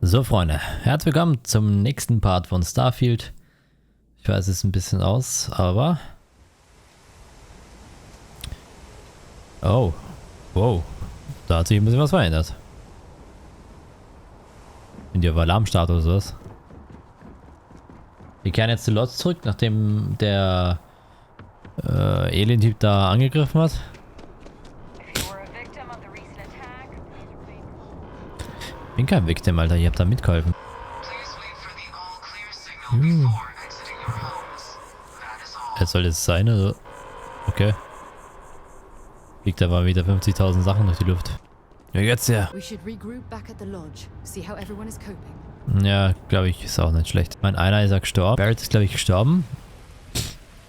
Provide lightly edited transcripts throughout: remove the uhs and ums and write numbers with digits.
So Freunde, herzlich willkommen zum nächsten Part von Starfield. Ich weiß, es ist ein bisschen aus, aber... Oh, wow, da hat sich ein bisschen was verändert. Sind die auf Alarmstart oder sowas? Wir kehren jetzt die Lots zurück, nachdem der Alien-Typ da angegriffen hat. Ich bin kein Victim, Alter, ihr habt da mitgeholfen. Jetzt soll es sein, oder? Okay. Fliegt da mal wieder 50.000 Sachen durch die Luft. Ja, jetzt ja. Ja, glaube ich, ist auch nicht schlecht. Mein einer ist ja gestorben. Barrett ist, glaube ich, gestorben.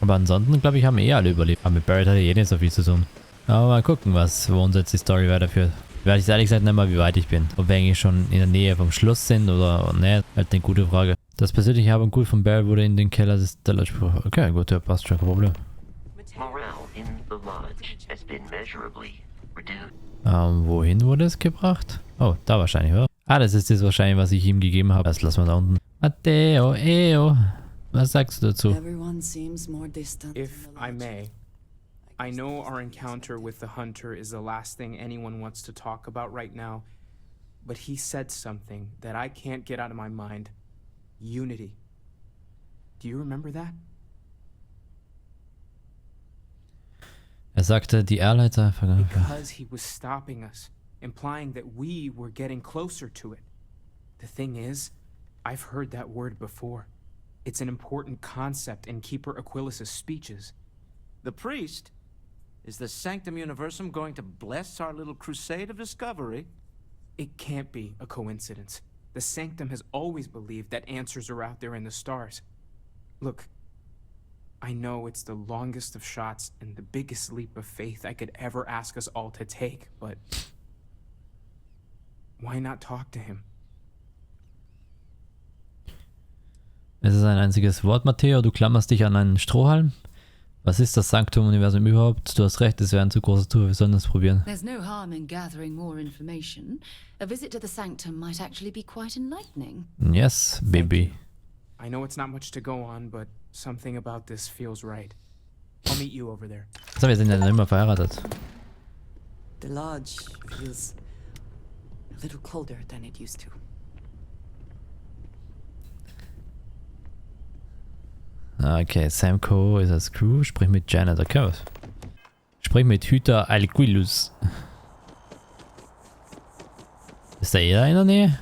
Aber ansonsten, glaube ich, haben eh alle überlebt. Aber mit Barrett hat eh nicht so viel zu tun. Aber mal gucken, wo uns jetzt die Story weiterführt. Ich weiß ehrlich gesagt nicht mal, wie weit ich bin. Ob wir eigentlich schon in der Nähe vom Schluss sind oder ne, halt eine gute Frage. Das persönliche Hab und Gut von Barrett wurde in den Keller des der Lodge. Okay, gut, ja, passt schon, kein Problem. Wohin wurde es gebracht? Oh, da wahrscheinlich, oder? Ah, das ist das wahrscheinlich, was ich ihm gegeben habe. Das lassen wir da unten. Matteo, Eo. Was sagst du dazu? If I may, I know our encounter with the hunter is the last thing anyone wants to talk about right now, but he said something that I can't get out of my mind. Unity. Do you remember that? Er sagte, die Allheit sei vergangen. Because he was stopping us, implying that we were getting closer to it. The thing is, I've heard that word before. It's an important concept in Keeper Aquilas's speeches. The priest? Is the Sanctum Universum going to bless our little crusade of discovery? It can't be a coincidence. The Sanctum has always believed that answers are out there in the stars. Look, I know it's the longest of shots and the biggest leap of faith I could ever ask us all to take, but why not talk to him? Es ist ein einziges Wort, Matteo. Du klammerst dich an einen Strohhalm. Was ist das Sanctum-Universum überhaupt? Du hast recht, es wäre ein zu großes Tour, wir sollen das probieren. There's no harm in gathering more information. A visit to the Sanctum might actually be quite enlightening. Yes, baby. I know it's not much to go on, but something about this feels right. I'll meet you over there. So, wir sind ja noch immer verheiratet. The lodge feels a little colder than it used to. Okay, Sam Co. ist als Crew. Sprich mit Janet. Okay. Sprich mit Hüter Alquilus. Ist da jeder in der Nähe?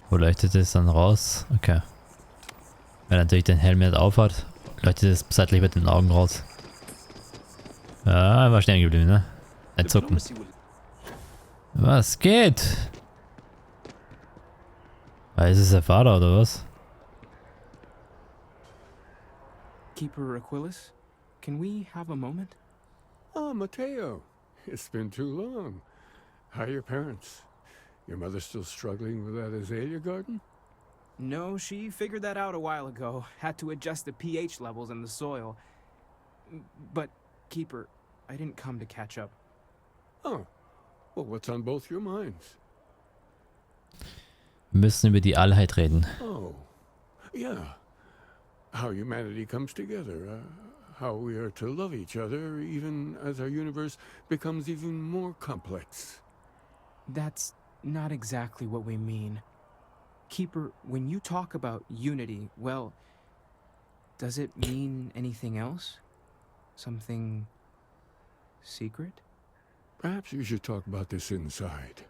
Wo leuchtet es dann raus? Okay. Wenn er natürlich den Helm nicht aufhat, leuchtet es seitlich mit den Augen raus. Ja, er war stehen geblieben, ne? Nicht zucken. Was geht? Ist es der Vater oder was? Keeper Aquilas, can we have a moment? Oh, Matteo. It's been too long. How are your parents? Your mother still struggling with that azalea garden? No, she figured that out a while ago. Had to adjust the pH levels in the soil. But, Keeper, I didn't come to catch up. Oh. Well, what's on both your minds? Wir müssen über die Allheit reden. Oh. Yeah. How humanity comes together, how we are to love each other even as our universe becomes even more complex. That's not exactly what we mean. Keeper, when you talk about unity, well, does it mean anything else? Something secret? Perhaps you should talk about this inside.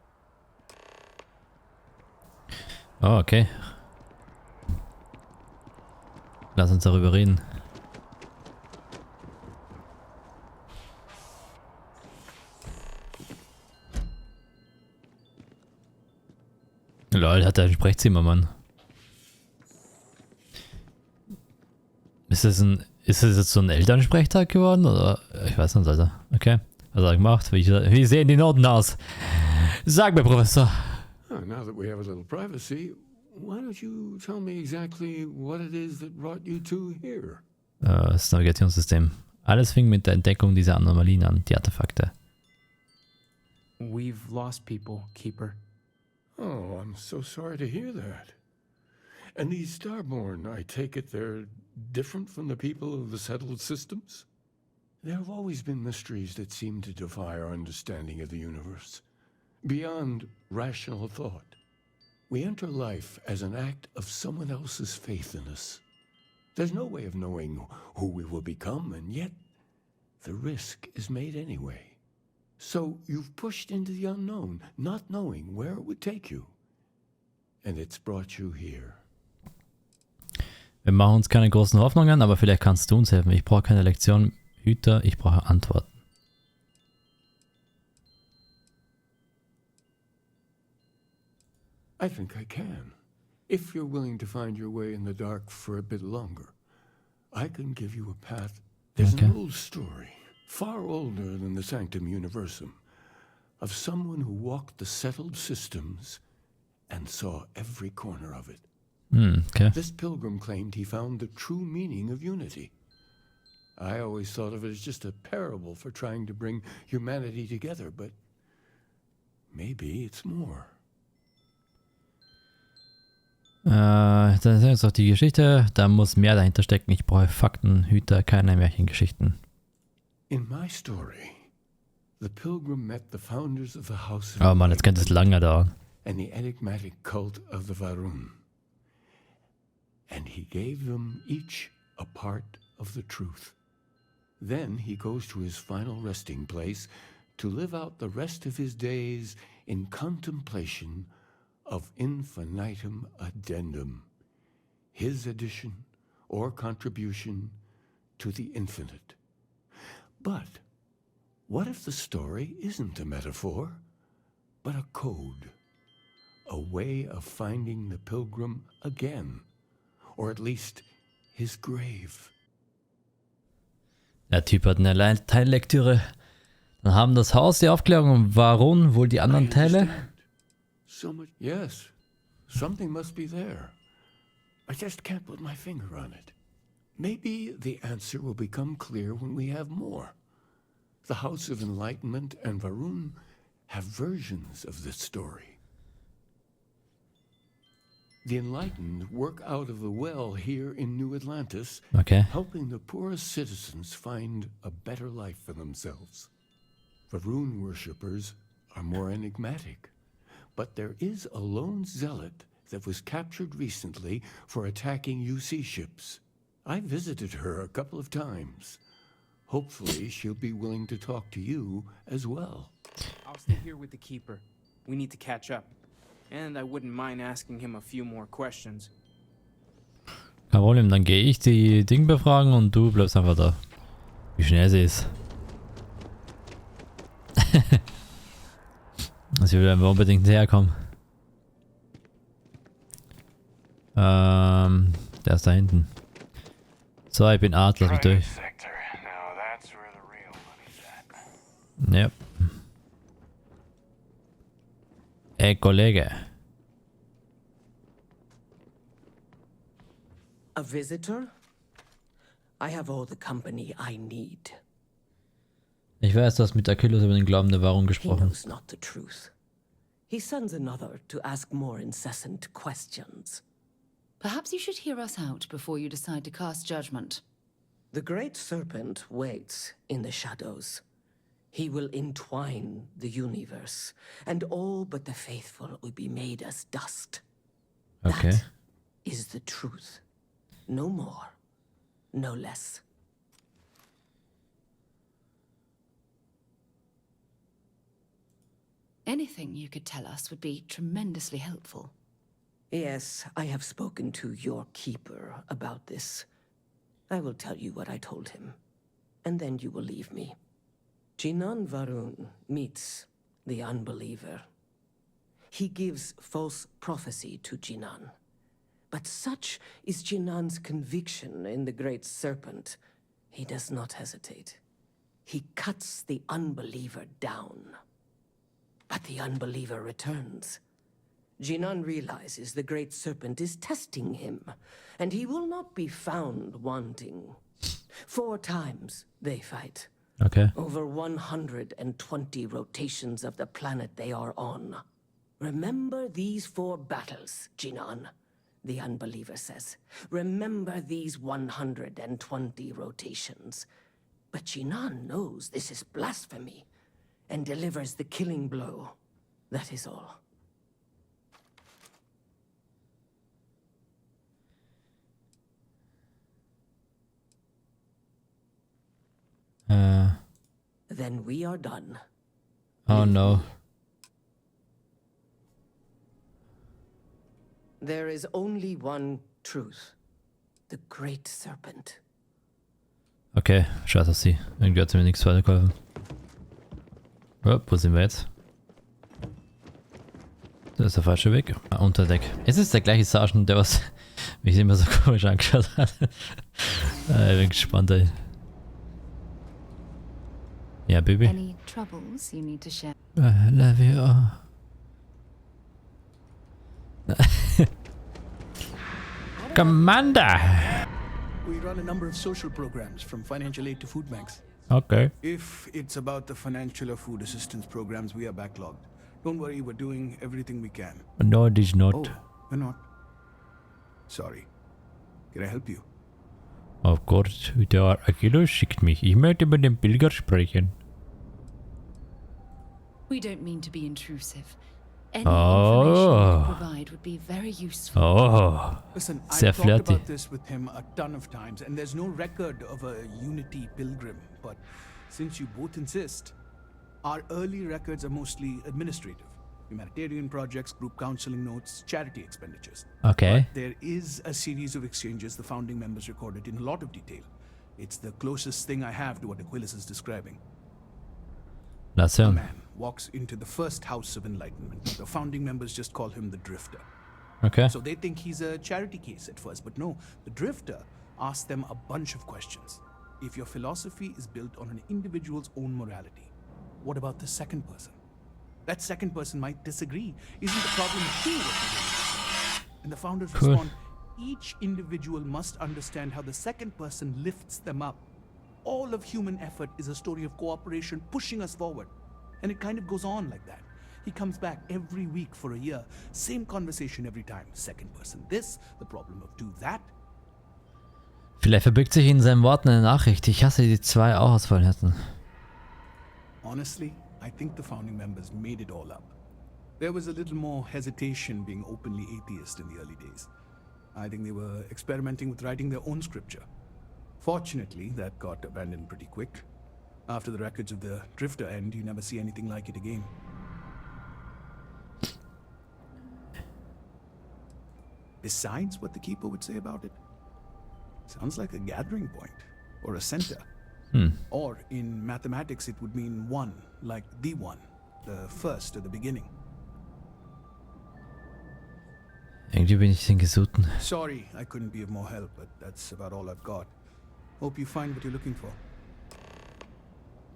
Oh, okay. Lass uns darüber reden. Lol, hat er ein Sprechzimmer, Mann. Ist das jetzt so ein Elternsprechtag geworden? Oder? Ich weiß nicht, Alter. Okay. Was hat er gemacht? Wie sehen die Noten aus? Sag mir, Professor. Now that we have a little privacy, why don't you tell me exactly what it is that brought you two here? Das Navigationssystem. Alles fing mit der Entdeckung dieser Anomalien an, die Artefakte. We've lost people, Keeper. Oh, I'm so sorry to hear that. And these Starborn, I take it they're different from the people of the settled systems? There have always been mysteries that seem to defy our understanding of the universe, beyond rational thought. We enter life as an act of someone else's faith in us. There's no way of knowing who we will become, and yet the risk is made anyway. So you've pushed into the unknown, not knowing where it would take you. And it's brought you here. Wir machen uns keine großen Hoffnungen, aber vielleicht kannst du uns helfen. Ich brauche keine Lektion, Hüter, ich brauche Antworten. I think I can. If you're willing to find your way in the dark for a bit longer, I can give you a path. There's an old story, far older than the Sanctum Universum, of someone who walked the settled systems and saw every corner of it. Okay. This pilgrim claimed he found the true meaning of unity. I always thought of it as just a parable for trying to bring humanity together, but maybe it's more. Dann sehen wir uns auf die Geschichte. Da muss mehr dahinter stecken. Ich brauche Fakten, Hüter, keine Märchengeschichten. In my story, the pilgrim met the founders of the House of Oh Mann, jetzt könnte es lange dauern. and the enigmatic cult of the Varun. And he gave them each a part of the truth. Then he goes to his final resting place to live out the rest of his days in contemplation of infinitum addendum, his addition or contribution to the infinite. But what if the story isn't a metaphor, but a code, a way of finding the pilgrim again, or at least his grave? Der Typ hat eine Teillektüre. Dann haben das Haus die Aufklärung und warum wohl die anderen Teile? So much, yes. Something must be there. I just can't put my finger on it. Maybe the answer will become clear when we have more. The House of Enlightenment and Varun have versions of this story. The Enlightened work out of the well here in New Atlantis, Okay. helping the poorest citizens find a better life for themselves. Varun worshippers are more enigmatic, but there is a lone zealot that was captured recently for attacking UC ships. I visited her a couple of times. Hopefully she'll be willing to talk to you as well. I'll stay here with the Keeper. We need to catch up. And I wouldn't mind asking him a few more questions. Kein Problem, dann gehe ich die Dinge befragen und du bleibst einfach da. Wie schnell sie ist. Sie will einfach unbedingt herkommen. Der ist da hinten. So, ich bin Art, lass mich durch. Ja. Ey, Kollege. A visitor? I have all the company I need. Ich weiß, du hast mit Achilles über den Glauben der Wahrung He gesprochen. knows not the truth. He sends another to ask more incessant questions. Perhaps you should hear us out before you decide to cast judgment. The great serpent waits in the shadows. He will entwine the universe, and all but the faithful will be made as dust. Okay. That is the truth. No more, no less. Anything you could tell us would be tremendously helpful. Yes, I have spoken to your keeper about this. I will tell you what I told him, and then you will leave me. Jinan Varun meets the unbeliever. He gives false prophecy to Jinan. But such is Jinan's conviction in the Great Serpent, he does not hesitate. He cuts the unbeliever down. But the unbeliever returns. Jinan realizes the Great Serpent is testing him, and he will not be found wanting. 4 times they fight. Okay. Over 120 rotations of the planet they are on. Remember these 4 battles, Jinan, the unbeliever says. Remember these 120 rotations. But Jinan knows this is blasphemy and delivers the killing blow. That is all. Then we are done. Oh no. There is only one truth. The Great Serpent. Okay, scheiß auf sie. Irgendwie hat sie mir nichts weitergeholfen. Oh, wo sind wir jetzt? Das ist der falsche Weg. Ah, Unterdeck. Ist es der gleiche Sergeant, der was mich immer so komisch angeschaut hat? Ich bin gespannt, ey. Ja, Baby. Any troubles you need to share? I love you all. Commander! We run a number of social programs, from financial aid to food banks. Okay. If it's about the financial or food assistance programs, we are backlogged. Don't worry, we're doing everything we can. No, it is not. Oh, we're not. Sorry. Can I help you? Of course, der Akilo schickt mich. Ich möchte mit dem Pilger sprechen. We don't mean to be intrusive. Any Oh. information you provide would be very useful. Oh, Listen, sehr I've talked flirty. about this with him a ton of times, and there's no record of a Unity pilgrim. But since you both insist, our early records are mostly administrative. Humanitarian projects, group counseling notes, charity expenditures. Okay. But there is a series of exchanges the founding members recorded in a lot of detail. It's the closest thing I have to what Aquilas is describing. Lass A hören. man walks into the first house of enlightenment. The founding members just call him the Drifter. Okay. So they think he's a charity case at first, but no, the Drifter asks them a bunch of questions. If your philosophy is built on an individual's own morality, what about the second person? That second person might disagree. Isn't the problem too what you do? And the founders Cool. respond, each individual must understand how the second person lifts them up. All of human effort is a story of cooperation pushing us forward. And it kind of goes on like that. He comes back every week for a year. Same conversation every time. Second person this, the problem of do that. Vielleicht verbirgt sich in seinen Worten eine Nachricht. Ich hasse die 2 auch ausfallen hätten. Honestly, I think the founding members made it all up. There was a little more hesitation being openly atheist in the early days. I think they were experimenting with writing their own scripture. Fortunately, that got abandoned pretty quick. After the records of the Drifter end, you never see anything like it again. Besides what the Keeper would say about it, sounds like a gathering point, or a center. Or in mathematics it would mean one, like the one, the first or the beginning. Irgendwie bin ich den Gesuchten. Sorry, I couldn't be of more help, but that's about all I've got. Hope you find what you're looking for.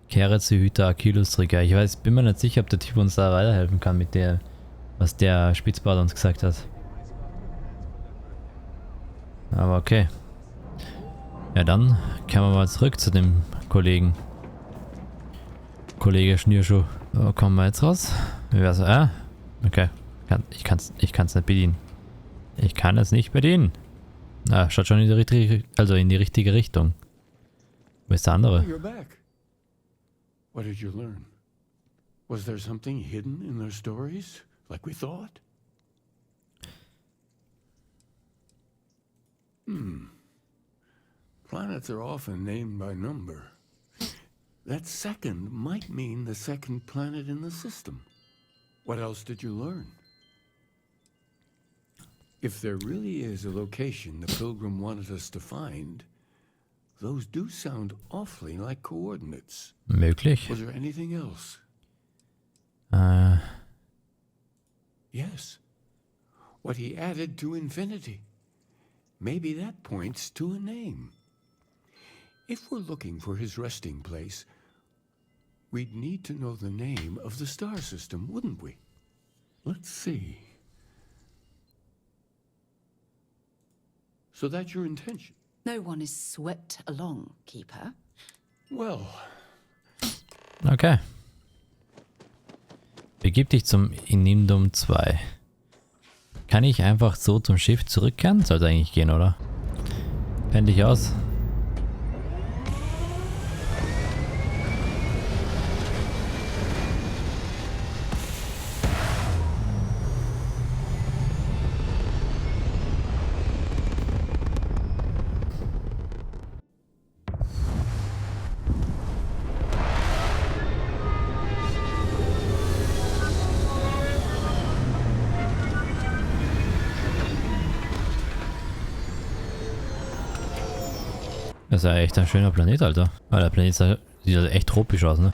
Kehre zu Hüter Achilles Trigger. Ich weiß, bin mir nicht sicher, ob der Typ uns da weiterhelfen kann mit der, was der Spitzbart uns gesagt hat. Aber okay. Ja, dann kehren wir mal zurück zu dem Kollegen. Kollege Schnürschuh. So, kommen wir jetzt raus? Wie wär's? Okay. Ich kann's nicht bedienen. Ich kann es nicht bedienen. Ah, schaut schon in die richtige Richtung. Wo ist der andere? You're back. What did you learn? Was there something hidden in their stories, like we thought? Planets are often named by number. That second might mean the second planet in the system. What else did you learn? If there really is a location the Pilgrim wanted us to find, those do sound awfully like coordinates. Möglich. Was there anything else? Yes. What he added to infinity. Maybe that points to a name. If we're looking for his resting place, we'd need to know the name of the star system, wouldn't we? Let's see. So that's your intention? No one is swept along, Keeper. Well, Okay. Begib dich zum Inimdum 2. Kann ich einfach so zum Schiff zurückkehren? Sollte eigentlich gehen, oder? Fände ich aus. Das ist ja echt ein schöner Planet, Alter. Weil der Planet sieht echt tropisch aus, ne?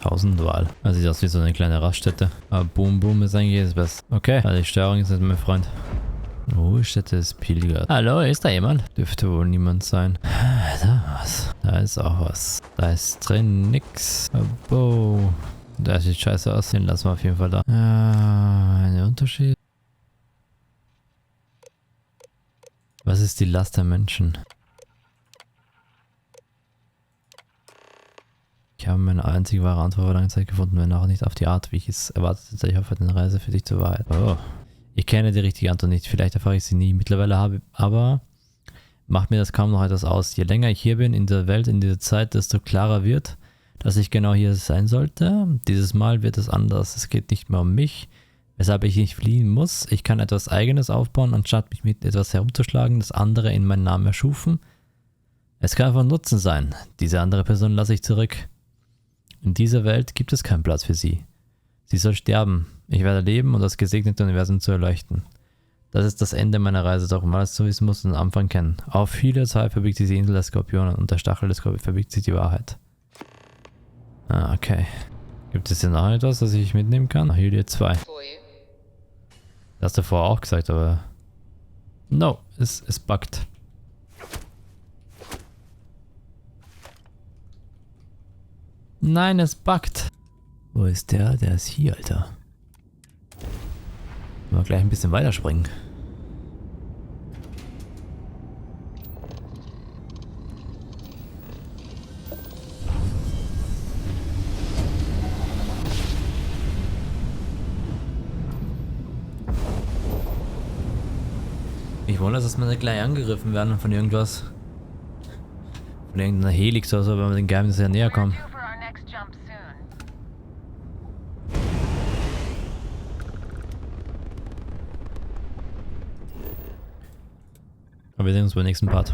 Tausendwahl. Also sieht aus wie so eine kleine Raststätte. Aber Boom Boom ist eigentlich das Beste. Okay, also die Steuerung ist nicht mein Freund. Ruhestätte des Pilgers. Hallo, ist da jemand? Dürfte wohl niemand sein. Da was. Da ist auch was. Da ist drin nix. Abo. Da sieht scheiße aus. Den lassen wir auf jeden Fall da. Ein Unterschied. Was ist die Last der Menschen? Ich habe meine einzige wahre Antwort vor langer Zeit gefunden, wenn auch nicht auf die Art, wie ich es erwartet hätte. Ich hoffe, eine Reise für dich zur Wahrheit. Oh. Ich kenne die richtige Antwort nicht, vielleicht erfahre ich sie nie. Mittlerweile aber macht mir das kaum noch etwas aus. Je länger ich hier bin in der Welt, in dieser Zeit, desto klarer wird, dass ich genau hier sein sollte. Dieses Mal wird es anders. Es geht nicht mehr um mich, weshalb ich nicht fliehen muss. Ich kann etwas Eigenes aufbauen, anstatt mich mit etwas herumzuschlagen, das andere in meinen Namen erschufen. Es kann von Nutzen sein. Diese andere Person lasse ich zurück. In dieser Welt gibt es keinen Platz für sie. Sie soll sterben. Ich werde leben und das gesegnete Universum zu erleuchten. Das ist das Ende meiner Reise, doch um alles zu wissen, muss man den Anfang kennen. Auf viele Zeit verbirgt sich die Insel der Skorpione und der Stachel des Skorpions verbirgt sich die Wahrheit. Ah, okay. Gibt es denn noch etwas, das ich mitnehmen kann? Julia 2. Das hast du vorher auch gesagt, aber... No, es buggt. Nein, es buggt. Wo ist der? Der ist hier, Alter. Mal gleich ein bisschen weiterspringen. Ich wundere, dass wir nicht gleich angegriffen werden von irgendwas. Von irgendeiner Helix oder so, wenn wir den Geheimnis ja näher kommen. Aber wir sehen uns beim nächsten Part.